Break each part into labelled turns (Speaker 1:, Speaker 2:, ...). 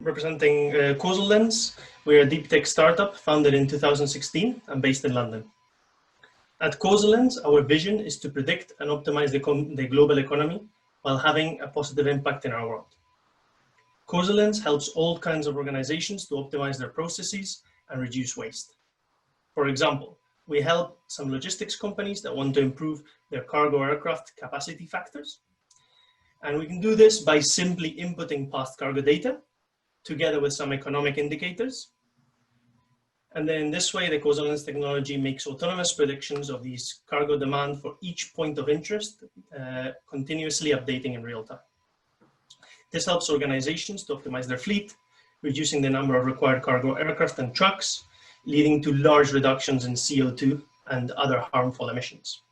Speaker 1: representing CausaLens. We're a deep tech startup founded in 2016 and based in London. At CausaLens, our vision is to predict and optimize the global economy while having a positive impact in our world. CausaLens helps all kinds of organizations to optimize their processes and reduce waste. For example, we help some logistics companies that want to improve their cargo aircraft capacity factors. And we can do this by simply inputting past cargo data together with some economic indicators. And then in this way, the CausaLens technology makes autonomous predictions of these cargo demand for each point of interest, continuously updating in real time. This helps organizations to optimize their fleet, reducing the number of required cargo aircraft and trucks, leading to large reductions in CO2 and other harmful emissions.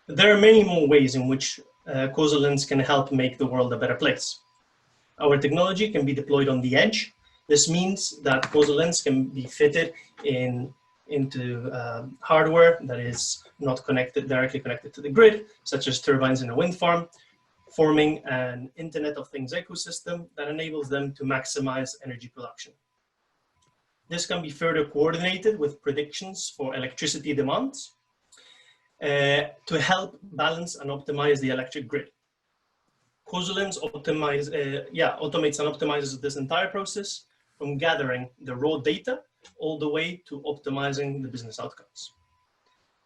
Speaker 1: There are many more ways in which CausaLens can help make the world a better place. Our technology can be deployed on the edge. This means that CausaLens can be fitted into hardware that is not directly connected to the grid, such as turbines in a wind farm, forming an Internet of Things ecosystem that enables them to maximize energy production. This can be further coordinated with predictions for electricity demands to help balance and optimize the electric grid. CausaLens automates and optimizes this entire process from gathering the raw data all the way to optimizing the business outcomes.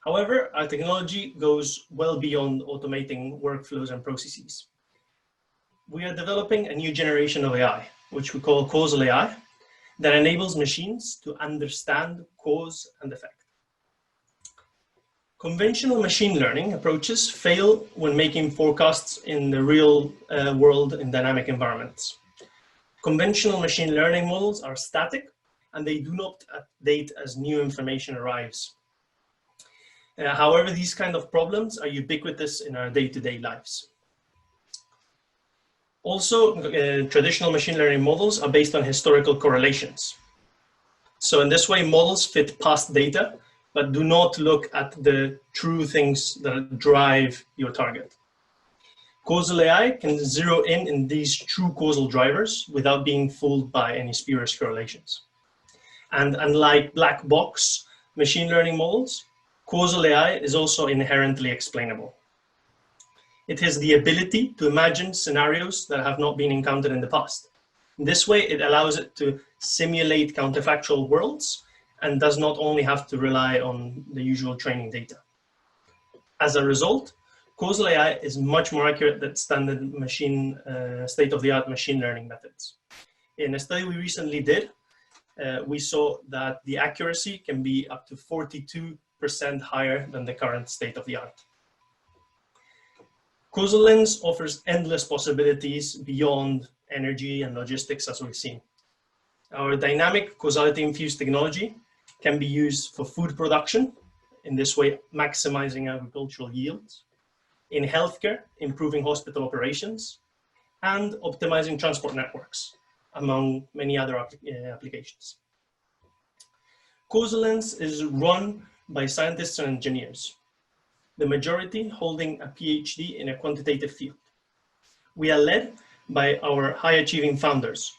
Speaker 1: However, our technology goes well beyond automating workflows and processes. We are developing a new generation of AI, which we call causal AI, that enables machines to understand cause and effect. Conventional machine learning approaches fail when making forecasts in the real world in dynamic environments. Conventional machine learning models are static and they do not update as new information arrives. However, these kind of problems are ubiquitous in our day-to-day lives. Also, traditional machine learning models are based on historical correlations. So in this way, models fit past data, but do not look at the true things that drive your target. Causal AI can zero in these true causal drivers without being fooled by any spurious correlations. And unlike black box machine learning models, causal AI is also inherently explainable. It has the ability to imagine scenarios that have not been encountered in the past. In this way, it allows it to simulate counterfactual worlds and does not only have to rely on the usual training data. As a result, causal AI is much more accurate than standard state-of-the-art machine learning methods. In a study we recently did, we saw that the accuracy can be up to 42% higher than the current state-of-the-art. CausaLens offers endless possibilities beyond energy and logistics, as we've seen. Our dynamic causality-infused technology can be used for food production, in this way maximizing agricultural yields, in healthcare, improving hospital operations, and optimizing transport networks, among many other applications. CausaLens is run by scientists and engineers, the majority holding a PhD in a quantitative field. We are led by our high-achieving founders,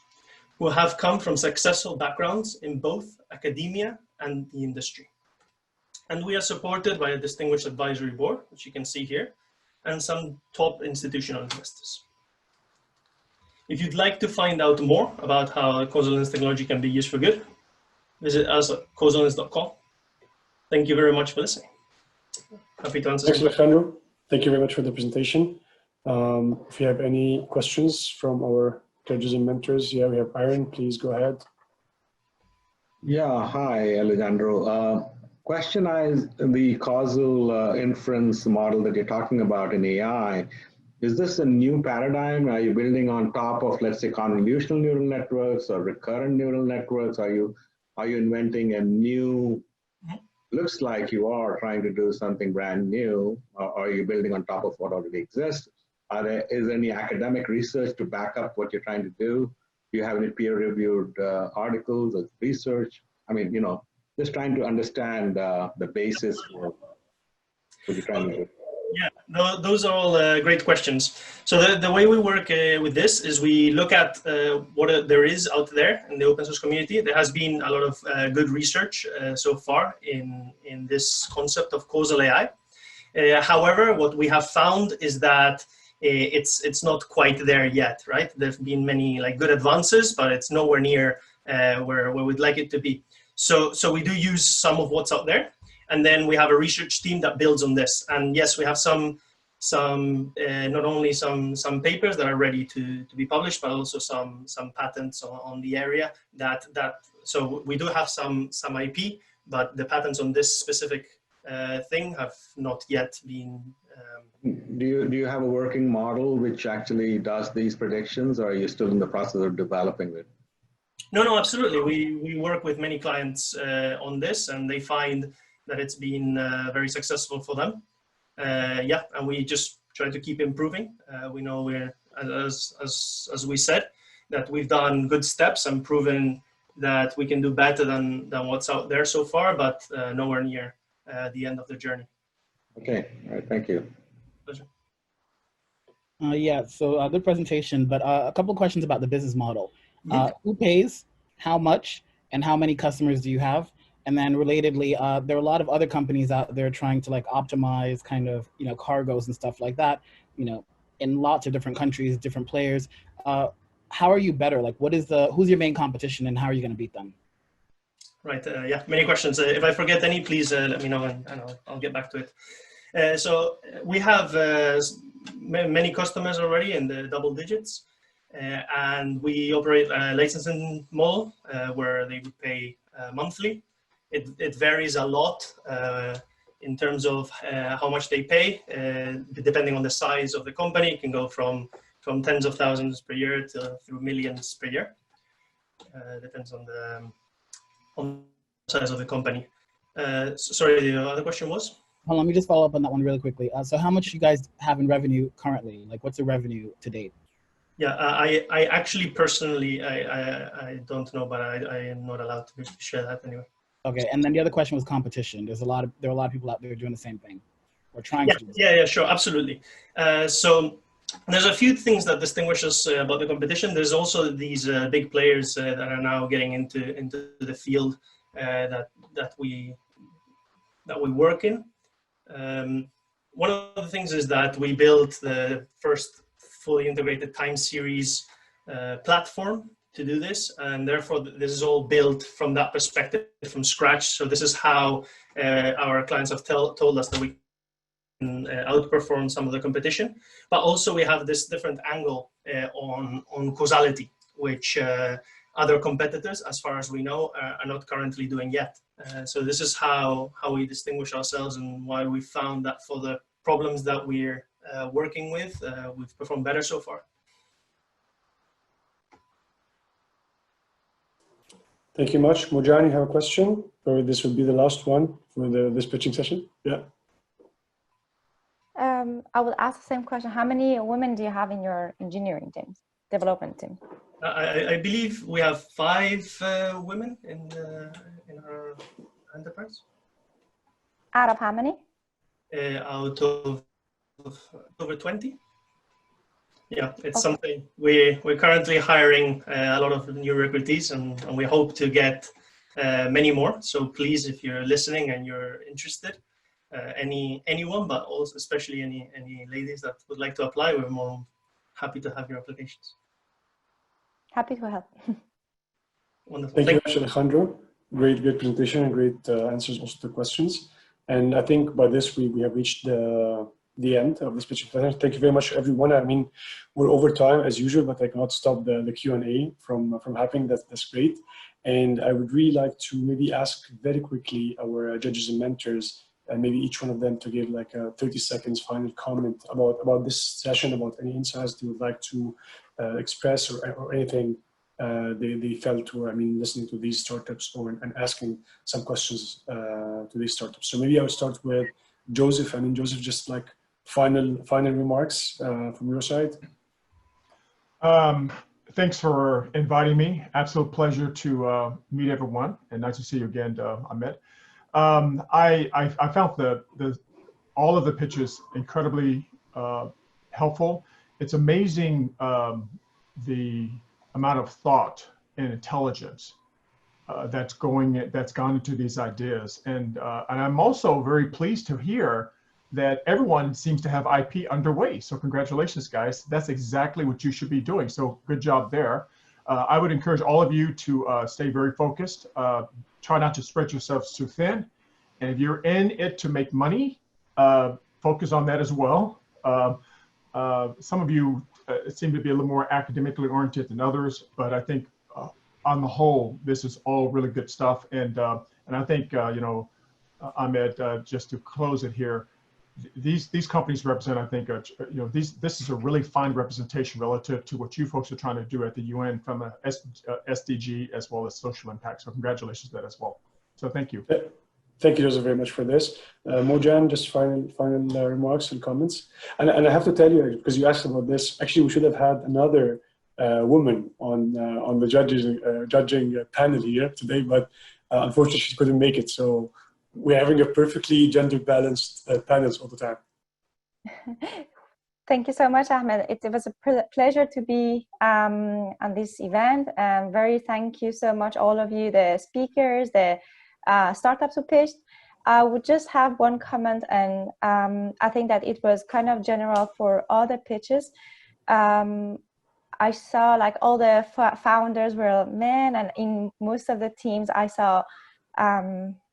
Speaker 1: who have come from successful backgrounds in both academia and the industry. And we are supported by a distinguished advisory board, which you can see here, and some top institutional investors. If you'd like to find out more about how CausaLens technology can be used for good, visit us at causalens.com. Thank you very much for listening. Happy to answer.
Speaker 2: Thanks, Alejandro. Thank you very much for the presentation. If you have any questions from our judges and mentors, we have Aaron, please go ahead.
Speaker 3: Yeah, hi, Alejandro. Question is, the causal inference model that you're talking about in AI, is this a new paradigm? Are you building on top of, let's say, convolutional neural networks or recurrent neural networks? Are you inventing a new, looks like you are trying to do something brand new, or are you building on top of what already exists? Is there any academic research to back up what you're trying to do? Do you have any peer-reviewed articles or research? I mean, just trying to understand the basis for what you're trying to do.
Speaker 1: Yeah, those are all great questions. So the way we work with this is we look at what there is out there in the open source community. There has been a lot of good research so far in this concept of causal AI. However, what we have found is that it's not quite there yet, right? There've been many like good advances, but it's nowhere near where we'd like it to be. So we do use some of what's out there, and then we have a research team that builds on this. And yes, we have some not only some papers that are ready to be published, but also some patents on the area that so we do have some IP, but the patents on this specific thing have not yet been.
Speaker 3: Do you have a working model which actually does these predictions, or are you still in the process of developing it?
Speaker 1: No, absolutely. We work with many clients on this, and they find that it's been very successful for them. Yeah, and we just try to keep improving. We know we're, as we said, that we've done good steps and proven that we can do better than what's out there so far, but nowhere near the end of the journey.
Speaker 3: Okay, all right, thank you.
Speaker 1: Pleasure.
Speaker 4: Yeah, so good presentation, but a couple of questions about the business model. Who pays, how much, and how many customers do you have? And then relatedly, there are a lot of other companies out there trying to like optimize kind of, cargoes and stuff like that, in lots of different countries, different players. How are you better? Like who's your main competition and how are you going to beat them?
Speaker 1: Right, yeah, many questions. If I forget any, please let me know and I'll get back to it. So we have many customers already in the double digits. And we operate a licensing model where they would pay monthly. It varies a lot in terms of how much they pay, depending on the size of the company. It can go from tens of thousands per year through millions per year. Depends on the size of the company. Sorry, the other question was?
Speaker 4: Well, let me just follow up on that one really quickly. So how much you guys have in revenue currently? Like what's the revenue to date?
Speaker 1: Yeah, I actually personally, I don't know, but I am not allowed to share that anyway.
Speaker 4: Okay, and then the other question was competition. There are a lot of people out there doing the same thing or trying to do this.
Speaker 1: Yeah, sure, absolutely. So there's a few things that distinguish us about the competition. There's also these big players that are now getting into the field that we work in. One of the things is that we built the first fully integrated time series platform to do this, and therefore this is all built from that perspective from scratch. So this is how our clients have told us that we can outperform some of the competition, but also we have this different angle on causality, which other competitors, as far as we know, are not currently doing yet. So this is how we distinguish ourselves and why we found that for the problems that we're working with, we've performed better so far.
Speaker 2: Thank you much. Mujani, you have a question? Or this will be the last one for this pitching session? Yeah.
Speaker 5: I would ask the same question. How many women do you have in your engineering team, development team?
Speaker 1: I believe we have 5 women in our enterprise.
Speaker 5: Out of how many?
Speaker 1: Out of over 20. Yeah, it's something we're currently hiring a lot of new recruitees, and we hope to get many more. So please, if you're listening and you're interested, anyone, but also especially any ladies that would like to apply, we're more happy to have your applications.
Speaker 5: Happy to help.
Speaker 1: Wonderful.
Speaker 2: Thank you much, Alejandro. Great presentation and great answers also to questions. And I think by this we have reached the end of this pitching session. Thank you very much, everyone. I mean, we're over time as usual, but I cannot stop the Q&A from happening. That's great. And I would really like to maybe ask very quickly our judges and mentors, and maybe each one of them to give like a 30 seconds final comment about this session, about any insights they would like to express or anything they felt were, listening to these startups and asking some questions to these startups. So maybe I would start with Joseph. Joseph, just like final remarks from your side.
Speaker 6: Thanks for inviting me. Absolute pleasure to meet everyone, and nice to see you again, Ahmed. I found the all of the pitches incredibly helpful. It's amazing the amount of thought and intelligence that's gone into these ideas, and I'm also very pleased to hear that everyone seems to have IP underway. So congratulations, guys. That's exactly what you should be doing. So good job there. I would encourage all of you to stay very focused. Try not to spread yourselves too thin. And if you're in it to make money, focus on that as well. Some of you seem to be a little more academically oriented than others, but I think on the whole, this is all really good stuff. And I think, you know, Ahmed, just to close it here, these companies represent, I think, you know, this is a really fine representation relative to what you folks are trying to do at the UN from a SDG as well as social impact. So congratulations to that as well. So thank you.
Speaker 2: Thank you, Joseph, very much for this. Mojan, just final remarks and comments. And I have to tell you, because you asked about this, actually, we should have had another woman on the judging panel here today, but unfortunately, she couldn't make it. So we're having a perfectly gender balanced panels all the time.
Speaker 5: Thank you so much, Ahmed. It was a pleasure to be on this event. Very thank you so much, all of you, the speakers, the startups who pitched. I would just have one comment, and I think that it was kind of general for all the pitches. I saw like all the founders were men, and in most of the teams I saw,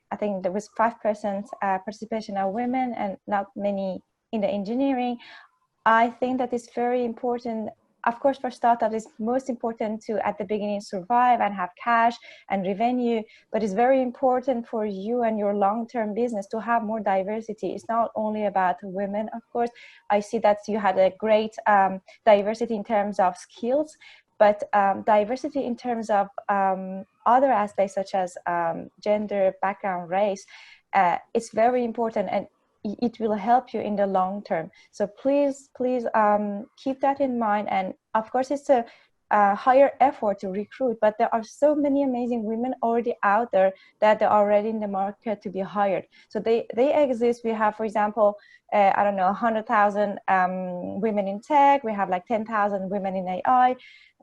Speaker 5: I think there was 5% participation of women and not many in the engineering. I think that is very important. Of course, for startups, it's most important to, at the beginning, survive and have cash and revenue, but it's very important for you and your long-term business to have more diversity. It's not only about women, of course. I see that you had a great diversity in terms of skills, but diversity in terms of other aspects such as gender, background, race, it's very important, and it will help you in the long term. So please keep that in mind. And of course, it's a higher effort to recruit, but there are so many amazing women already out there that they're already in the market to be hired. So they exist. We have, for example, I don't know, 100,000 women in tech. We have like 10,000 women in AI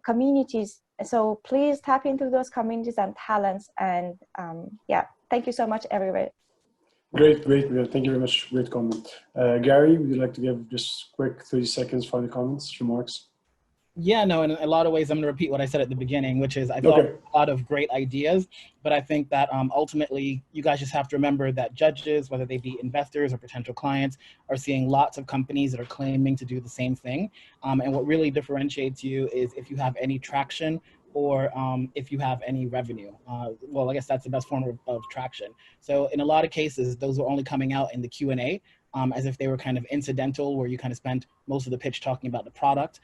Speaker 5: communities. So please tap into those communities and talents. And yeah, thank you so much, everybody.
Speaker 2: Great. Thank you very much. Great comment. Gary, would you like to give just quick 30 seconds final comments, remarks?
Speaker 4: Yeah, no, in a lot of ways, I'm going to repeat what I said at the beginning, which is I thought a lot of great ideas, but I think that ultimately you guys just have to remember that judges, whether they be investors or potential clients, are seeing lots of companies that are claiming to do the same thing. And what really differentiates you is if you have any traction or if you have any revenue. Well, I guess that's the best form of traction. So in a lot of cases, those are only coming out in the Q&A as if they were kind of incidental, where you kind of spent most of the pitch talking about the product.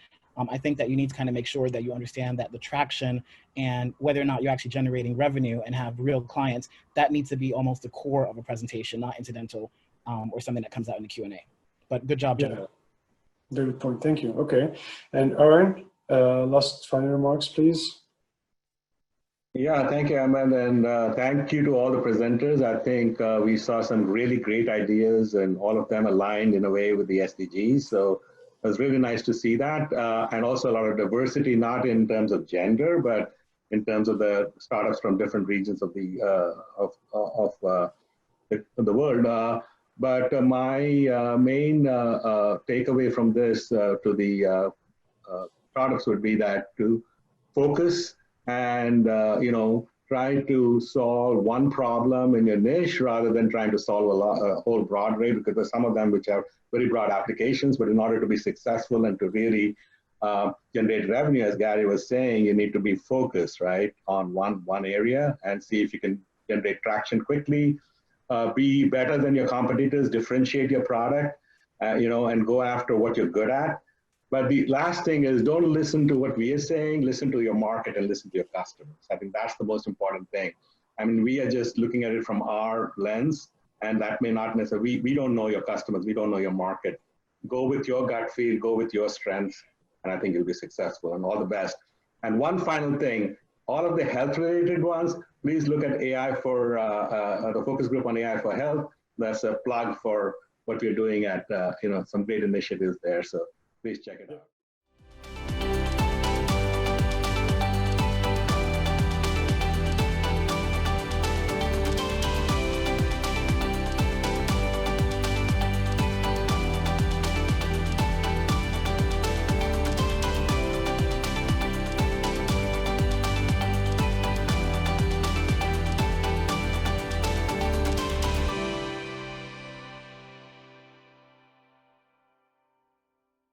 Speaker 4: I think that you need to kind of make sure that you understand that the traction and whether or not you're actually generating revenue and have real clients, that needs to be almost the core of a presentation, not incidental or something that comes out in the Q&A. But good job, gentlemen.
Speaker 2: Very good point. Thank you. Okay. And Aaron, last final remarks, please.
Speaker 3: Yeah, thank you, Ahmed, and thank you to all the presenters. I think we saw some really great ideas, and all of them aligned in a way with the SDGs. So it was really nice to see that, and also a lot of diversity, not in terms of gender, but in terms of the startups from different regions of the world. But my main takeaway from this to the startups would be that to focus and try to solve one problem in your niche rather than trying to solve a whole broad array, because there's some of them which have very broad applications. But in order to be successful and to really generate revenue, as Gary was saying, you need to be focused, right, on one area and see if you can generate traction quickly, be better than your competitors, differentiate your product, and go after what you're good at. But the last thing is, don't listen to what we are saying, listen to your market and listen to your customers. I think that's the most important thing. I mean, we are just looking at it from our lens, and that may not necessarily, we don't know your customers, we don't know your market. Go with your gut feel, go with your strengths, and I think you'll be successful, and all the best. And one final thing, all of the health-related ones, please look at AI for the focus group on AI for health. That's a plug for what we're doing at some great initiatives there. So please check it out.